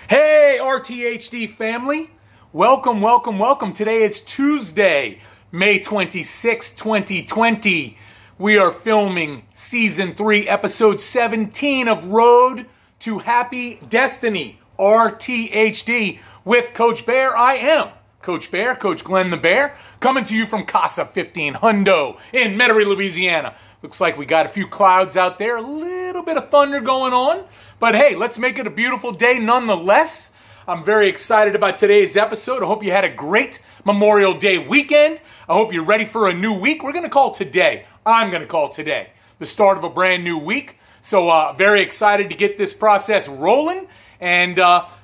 Hey, RTHD family. Welcome, welcome, welcome. Today is Tuesday, May 26, 2020. We are filming Season 3, Episode 17 of Road to Happy Destiny, RTHD, with Coach Bear. I am Coach Bear, Coach Glenn the Bear, coming to you from Casa 15 Hundo in Metairie, Louisiana. Looks like we got a few clouds out there, a little bit of thunder going on. But hey, let's make it a beautiful day nonetheless. I'm very excited about today's episode. I hope you had a great Memorial Day weekend. I hope you're ready for a new week. I'm going to call today the start of a brand new week. So very excited to get this process rolling. And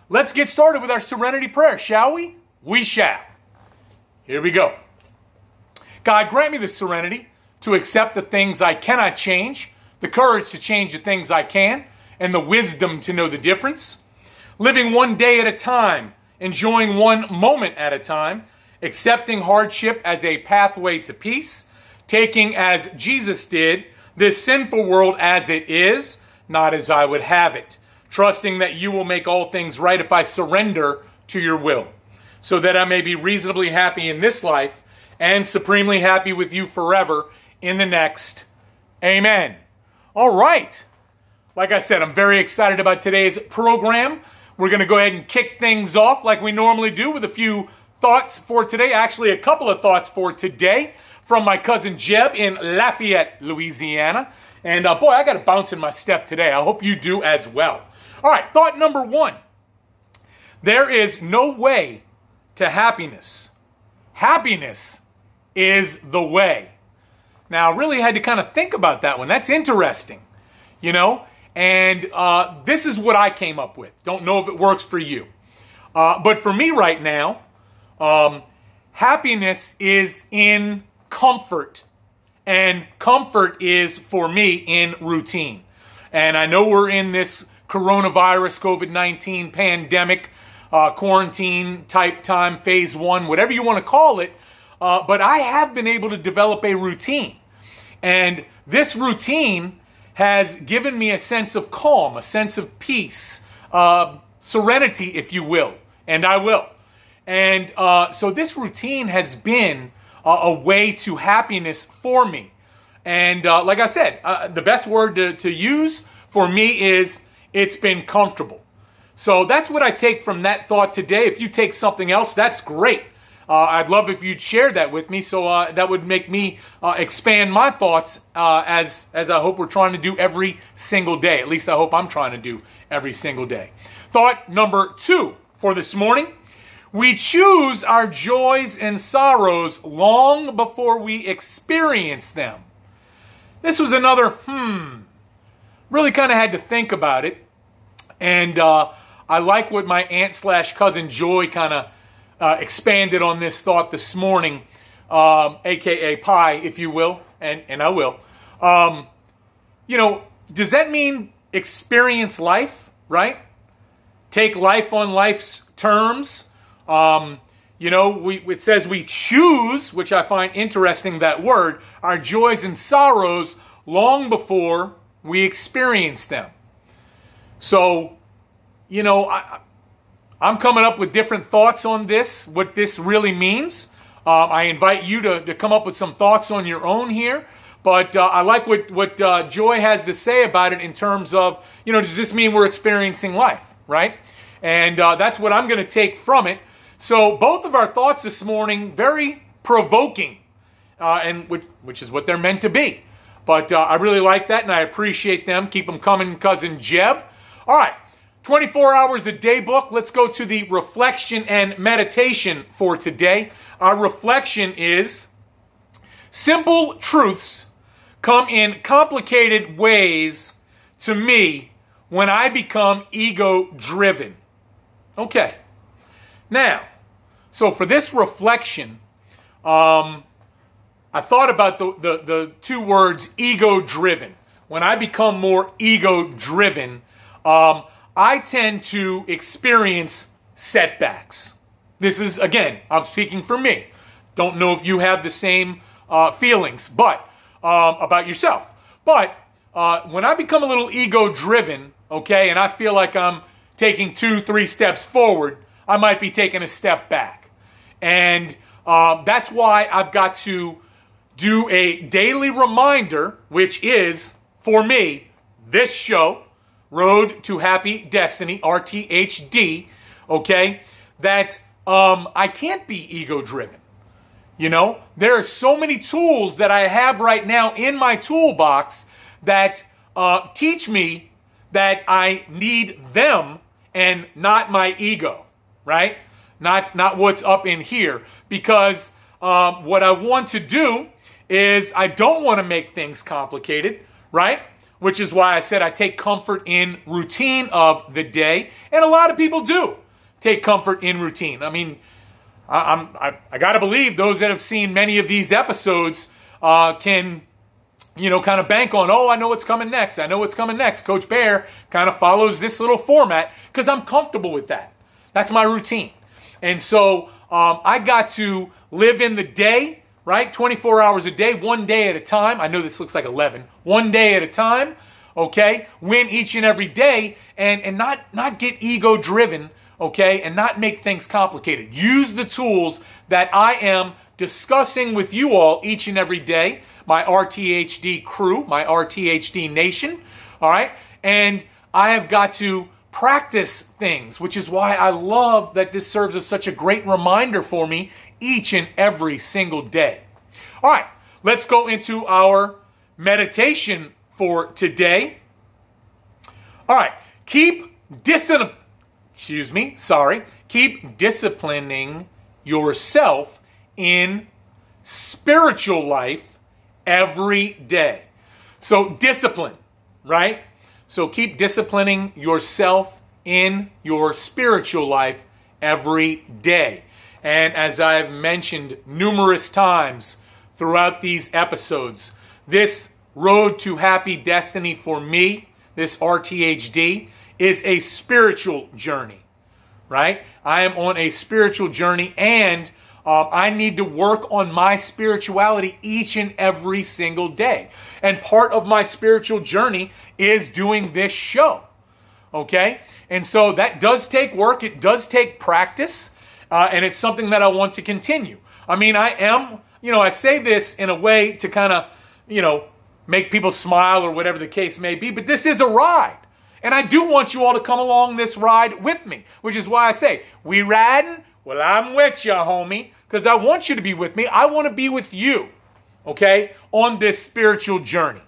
let's get started with our serenity prayer, shall we? We shall. Here we go. God, grant me the serenity to accept the things I cannot change, the courage to change the things I can, and the wisdom to know the difference. Living one day at a time, enjoying one moment at a time, accepting hardship as a pathway to peace, taking, as Jesus did, this sinful world as it is, not as I would have it, trusting that you will make all things right if I surrender to your will, so that I may be reasonably happy in this life and supremely happy with you forever in the next. Amen. All right. Like I said, I'm very excited about today's program. We're going to go ahead and kick things off like we normally do with a few thoughts for today. Actually, a couple of thoughts for today from my cousin Jeb in Lafayette, Louisiana. And boy, I got a bounce in my step today. I hope you do as well. All right, thought number one. There is no way to happiness. Happiness is the way. Now, I really had to kind of think about that one. That's interesting, you know? And this is what I came up with. Don't know if it works for you. But for me right now, happiness is in comfort. And comfort is, for me, in routine. And I know we're in this coronavirus, COVID-19 pandemic, quarantine type time, phase one, whatever you want to call it. But I have been able to develop a routine. And this routine has given me a sense of calm, a sense of peace, serenity, if you will, and I will. And so this routine has been a way to happiness for me. And like I said, the best word to use for me is it's been comfortable. So that's what I take from that thought today. If you take something else, that's great. I'd love if you'd share that with me, so that would make me expand my thoughts as I hope we're trying to do every single day. At least I hope I'm trying to do every single day. Thought number two for this morning. We choose our joys and sorrows long before we experience them. This was another, really kind of had to think about it. And I like what my aunt/cousin Joy kind of expanded on this thought this morning, aka Pie, if you will, and I will. You know, does that mean experience life, right? Take life on life's terms. You know, it says we choose, which I find interesting, that word, our joys and sorrows long before we experience them. So, you know, I'm coming up with different thoughts on this, what this really means. I invite you to come up with some thoughts on your own here. But I like what Joy has to say about it in terms of, you know, does this mean we're experiencing life, right? And that's what I'm going to take from it. So both of our thoughts this morning, very provoking, and which is what they're meant to be. But I really like that, and I appreciate them. Keep them coming, Cousin Jeb. All right. 24 hours a day book. Let's go to the reflection and meditation for today. Our reflection is, simple truths come in complicated ways to me when I become ego-driven. Okay. Now, so for this reflection, I thought about the two words ego-driven. When I become more ego-driven, I tend to experience setbacks. This is, again, I'm speaking for me. Don't know if you have the same feelings about yourself. But when I become a little ego-driven, okay, and I feel like I'm taking 2-3 steps forward, I might be taking a step back. And that's why I've got to do a daily reminder, which is, for me, this show, Road to Happy Destiny, RTHD, okay, that I can't be ego-driven. You know, there are so many tools that I have right now in my toolbox that teach me that I need them and not my ego, right? Not what's up in here. Because what I want to do is I don't want to make things complicated, right? Which is why I said I take comfort in routine of the day. And a lot of people do take comfort in routine. I mean, I got to believe those that have seen many of these episodes can, you know, kind of bank on, oh, I know what's coming next. I know what's coming next. Coach Bear kind of follows this little format because I'm comfortable with that. That's my routine. And so I got to live in the day, right? 24 hours a day, one day at a time. I know this looks like 11. One day at a time, okay? Win each and every day and not get ego-driven, okay, and not make things complicated. Use the tools that I am discussing with you all each and every day, my RTHD crew, my RTHD nation, all right? And I have got to practice things, which is why I love that this serves as such a great reminder for me each and every single day. All right, let's go into our meditation for today. All right, keep disciplining yourself in spiritual life every day. So discipline, right? So keep disciplining yourself in your spiritual life every day. And as I've mentioned numerous times throughout these episodes, this road to happy destiny for me, this RTHD, is a spiritual journey, right? I am on a spiritual journey, and I need to work on my spirituality each and every single day. And part of my spiritual journey is doing this show, okay? And so that does take work. It does take practice, and it's something that I want to continue. I mean, I am, you know, I say this in a way to kind of, you know, make people smile or whatever the case may be, but this is a ride. And I do want you all to come along this ride with me, which is why I say, we riding? Well, I'm with you, homie, because I want you to be with me. I want to be with you, okay, on this spiritual journey.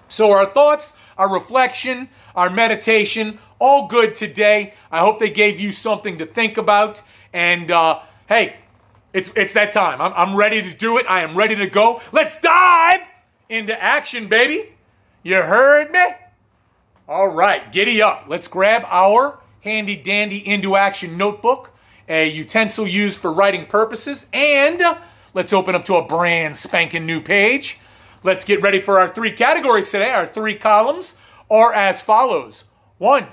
So our thoughts, our reflection, our meditation, all good today. I hope they gave you something to think about. And hey, it's that time. I'm ready to do it. I am ready to go. Let's dive into action, baby. You heard me? All right, giddy up. Let's grab our handy dandy Into Action notebook, a utensil used for writing purposes, and let's open up to a brand spanking new page. Let's get ready for our 3 categories today. Our 3 columns are as follows. 1,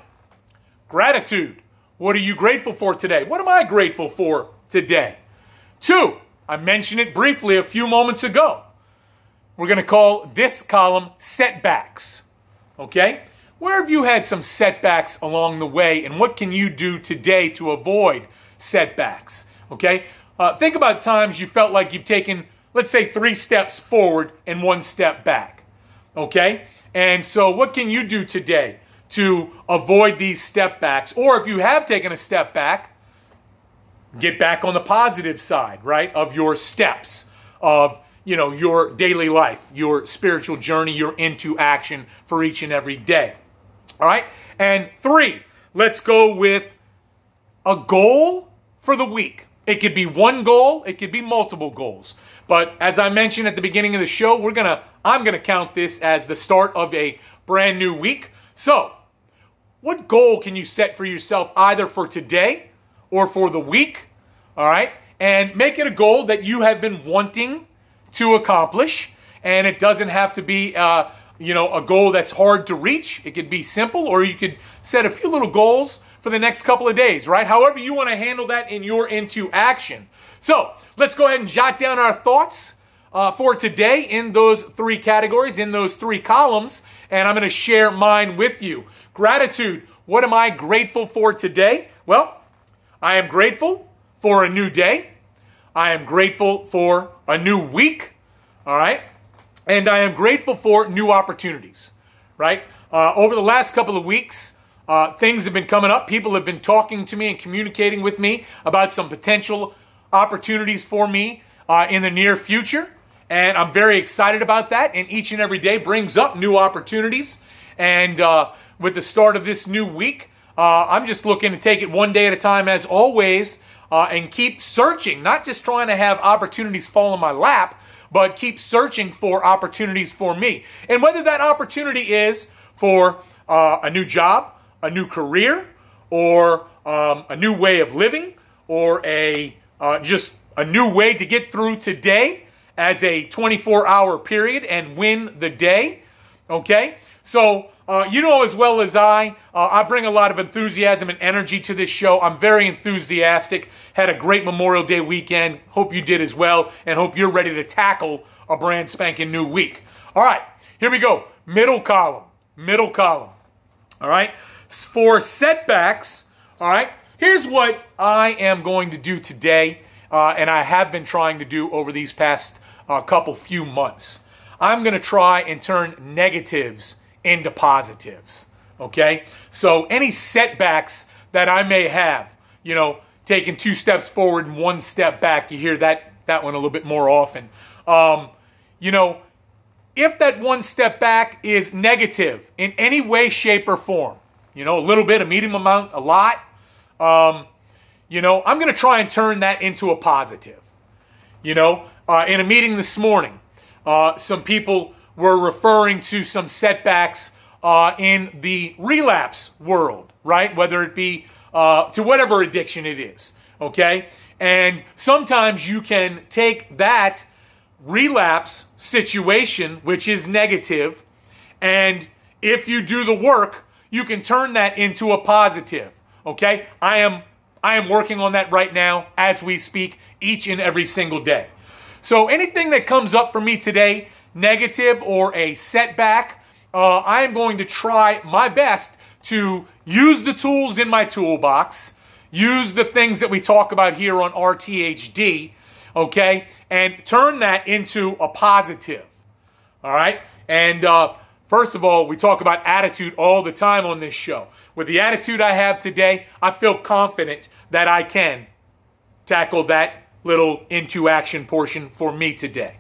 gratitude. What are you grateful for today? What am I grateful for today? 2, I mentioned it briefly a few moments ago. We're going to call this column setbacks, okay? Where have you had some setbacks along the way, and what can you do today to avoid setbacks, okay? Think about times you felt like you've taken, let's say, 3 steps forward and 1 step back, okay? And so what can you do today to avoid these step backs? Or if you have taken a step back, get back on the positive side, right, of your steps, of, you know, your daily life, your spiritual journey, your into action for each and every day. All right? And 3, let's go with a goal for the week. It could be 1 goal, it could be multiple goals. But as I mentioned at the beginning of the show, I'm gonna count this as the start of a brand new week. So, what goal can you set for yourself either for today or for the week? All right? And make it a goal that you have been wanting to accomplish. And it doesn't have to be you know, a goal that's hard to reach. It could be simple, or you could set a few little goals for the next couple of days, right? However you want to handle that in your into action. So let's go ahead and jot down our thoughts for today in those 3 categories, in those 3 columns, and I'm going to share mine with you. Gratitude. what am I grateful for today? Well, I am grateful for a new day. I am grateful for a new week, all right? And I am grateful for new opportunities, right? Over the last couple of weeks, things have been coming up. People have been talking to me and communicating with me about some potential opportunities for me in the near future. And I'm very excited about that. And each and every day brings up new opportunities. And with the start of this new week, I'm just looking to take it one day at a time as always and keep searching, not just trying to have opportunities fall in my lap, but keep searching for opportunities for me. And whether that opportunity is for a new job, a new career, or a new way of living, or just a new way to get through today as a 24-hour period and win the day, okay? So, you know as well as I bring a lot of enthusiasm and energy to this show. I'm very enthusiastic. Had a great Memorial Day weekend. Hope you did as well, and hope you're ready to tackle a brand spanking new week. All right, here we go. Middle column. Middle column. All right, for setbacks, all right, here's what I am going to do today, and I have been trying to do over these past few months. I'm going to try and turn negatives into positives, okay? So any setbacks that I may have, you know, taking 2 steps forward and 1 step back, you hear that one a little bit more often. You know, if that 1 step back is negative in any way, shape, or form, you know, a little bit, a medium amount, a lot, you know, I'm going to try and turn that into a positive. You know, in a meeting this morning, some people were referring to some setbacks in the relapse world, right? Whether it be to whatever addiction it is, okay? And sometimes you can take that relapse situation, which is negative, and if you do the work, you can turn that into a positive, okay? I am working on that right now as we speak, each and every single day. So anything that comes up for me today, negative or a setback, I am going to try my best to use the tools in my toolbox, use the things that we talk about here on RTHD, okay, and turn that into a positive, all right? And first of all, we talk about attitude all the time on this show. With the attitude I have today, I feel confident that I can tackle that little into action portion for me today.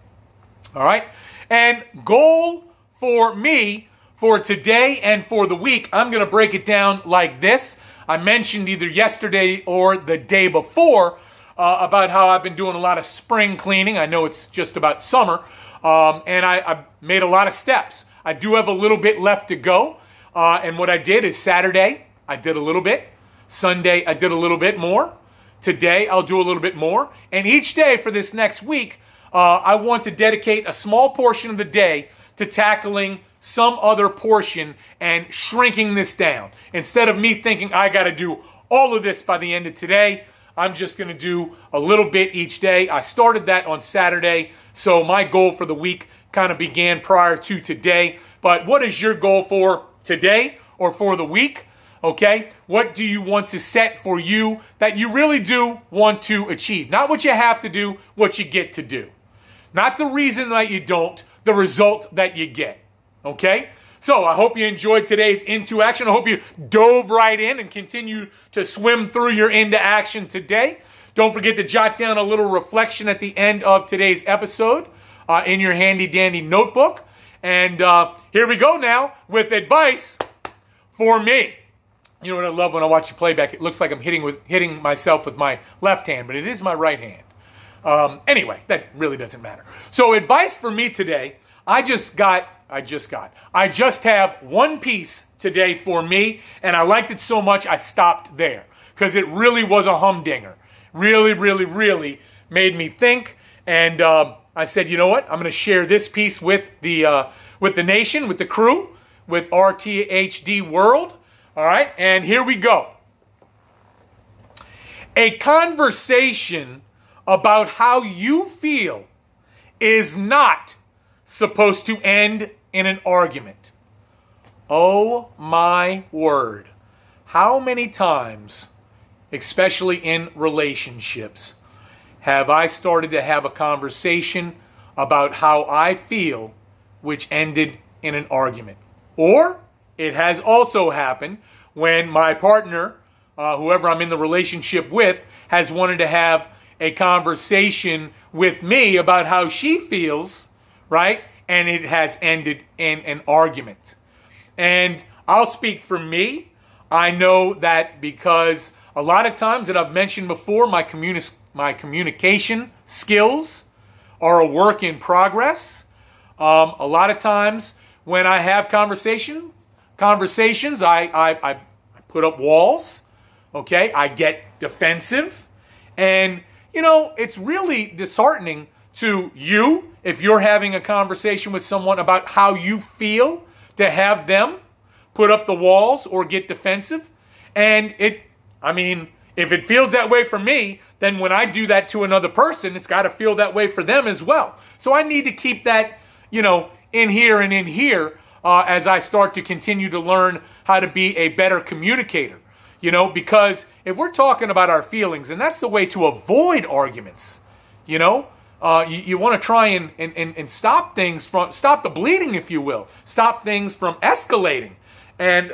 All right? And goal for me for today and for the week, I'm going to break it down like this. I mentioned either yesterday or the day before about how I've been doing a lot of spring cleaning. I know it's just about summer, and I made a lot of steps. I do have a little bit left to go, and what I did is Saturday, I did a little bit. Sunday, I did a little bit more. Today, I'll do a little bit more. And each day for this next week, I want to dedicate a small portion of the day to tackling some other portion and shrinking this down. Instead of me thinking I got to do all of this by the end of today, I'm just going to do a little bit each day. I started that on Saturday, so my goal for the week kind of began prior to today. But what is your goal for today or for the week? Okay, what do you want to set for you that you really do want to achieve? Not what you have to do, what you get to do. Not the reason that you don't, the result that you get. Okay? So I hope you enjoyed today's Into Action. I hope you dove right in and continue to swim through your Into Action today. Don't forget to jot down a little reflection at the end of today's episode in your handy-dandy notebook. And here we go now with advice for me. You know what I love when I watch the playback? It looks like I'm hitting myself with my left hand, but it is my right hand. Anyway, that really doesn't matter. So advice for me today, I just have one piece today for me, and I liked it so much I stopped there because it really was a humdinger. Really, really, really made me think, and I said, you know what? I'm going to share this piece with the nation, with the crew, with RTHD World. All right, and here we go. A conversation about how you feel is not supposed to end in an argument. Oh my word. how many times, especially in relationships, have I started to have a conversation about how I feel, which ended in an argument? Or it has also happened when my partner, whoever I'm in the relationship with, has wanted to have a conversation with me about how she feels, right? And it has ended in an argument. And I'll speak for me. I know that because a lot of times that I've mentioned before, my communication skills are a work in progress. A lot of times when I have conversations, I put up walls, okay? I get defensive. And, you know, it's really disheartening to you if you're having a conversation with someone about how you feel, to have them put up the walls or get defensive. And if it feels that way for me, then when I do that to another person, it's got to feel that way for them as well. So I need to keep that, you know, in here and in here as I start to continue to learn how to be a better communicator. You know, because if we're talking about our feelings, and that's the way to avoid arguments, you know, you want to try and stop things stop the bleeding, if you will, stop things from escalating. And,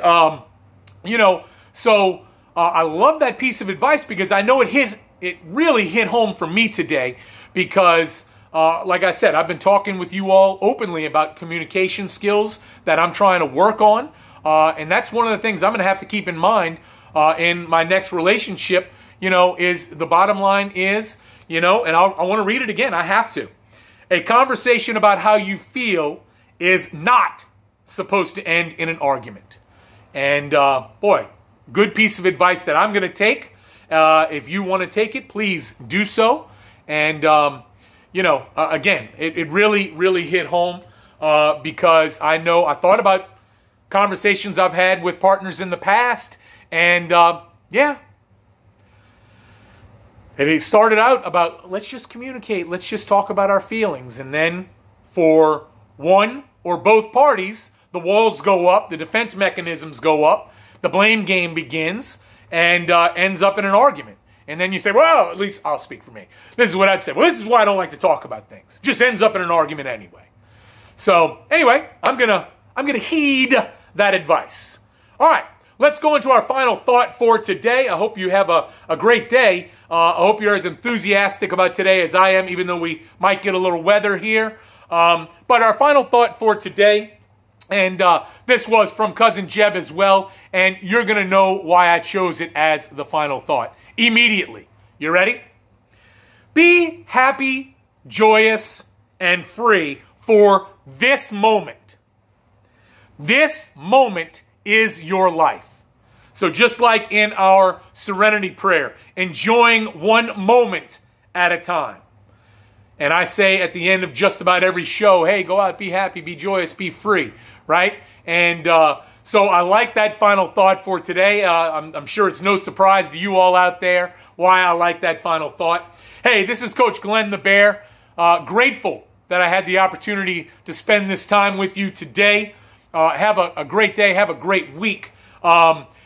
you know, so I love that piece of advice because I know it really hit home for me today because, like I said, I've been talking with you all openly about communication skills that I'm trying to work on. And that's one of the things I'm going to have to keep in mind in my next relationship, you know, is the bottom line is, you know, and I want to read it again. I have to. A conversation about how you feel is not supposed to end in an argument. And boy, good piece of advice that I'm going to take. If you want to take it, please do so. And, you know, again, it really, really hit home because I thought about conversations I've had with partners in the past. And, yeah, it started out about, let's just communicate. Let's just talk about our feelings. And then for one or both parties, the walls go up, the defense mechanisms go up, the blame game begins, and ends up in an argument. And then you say, well, at least I'll speak for me. This is what I'd say. Well, this is why I don't like to talk about things. Just ends up in an argument anyway. So anyway, I'm gonna heed that advice. All right. Let's go into our final thought for today. I hope you have a great day. I hope you're as enthusiastic about today as I am, even though we might get a little weather here. But our final thought for today, and this was from Cousin Jeb as well, and you're going to know why I chose it as the final thought immediately. You ready? Be happy, joyous, and free for this moment. This moment is your life. So just like in our serenity prayer, enjoying one moment at a time. And I say at the end of just about every show, hey, go out, be happy, be joyous, be free, right? And so I like that final thought for today. I'm sure it's no surprise to you all out there why I like that final thought. Hey, this is Coach Glenn the Bear. Grateful that I had the opportunity to spend this time with you today. Have a great day. Have a great week.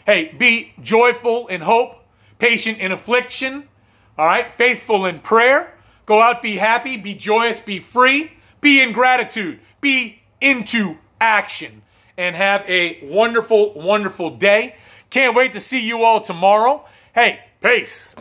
Hey, be joyful in hope, patient in affliction, all right, faithful in prayer. Go out, be happy, be joyous, be free, be in gratitude, be into action, and have a wonderful, wonderful day. Can't wait to see you all tomorrow. Hey, peace.